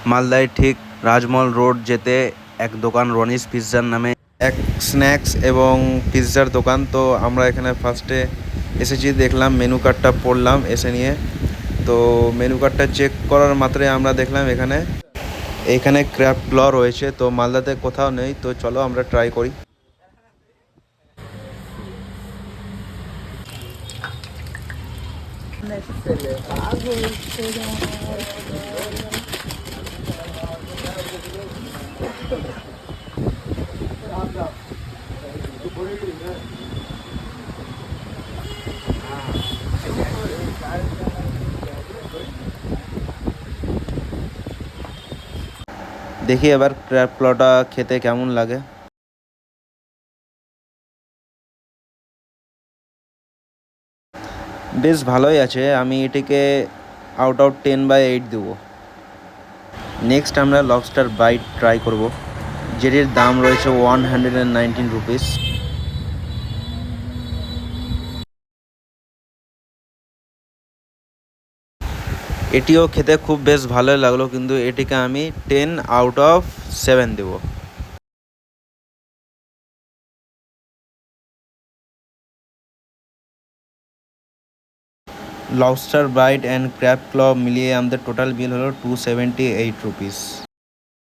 মালদায় ঠিক রাজমহল রোড যেতে এক দোকান রনিস পিৎজার নামে এক স্ন্যাক্স এবং পিৎজার দোকান। তো আমরা এখানে ফার্স্টে এসেছি, দেখলাম মেনু কার্ডটা পড়লাম এসে নিয়ে। তো মেনু কার্ডটা চেক করার মাত্রই আমরা দেখলাম এখানে ক্র্যাব ক্ল রয়েছে। তো মালদাতে কোথাও নেই, তো চলো আমরা ট্রাই করি। দেখি এবার ক্র্যাব ক্লটা খেতে কেমন লাগে। বেশ ভালোই আছে, আমি এটিকে আউট অফ 10/8 দেবো। নেক্সট আমরা লবস্টার বাইট ট্রাই করব, যেটির দাম রয়েছে 119 রুপিস। এটিও খেতে খুব বেশ ভালোই লাগলো, কিন্তু এটিকে আমি 10/7 দেবো। লবস্টার বাইট অ্যান্ড ক্র্যাব ক্ল মিলিয়ে আমাদের টোটাল বিল হলো 278 রুপিস।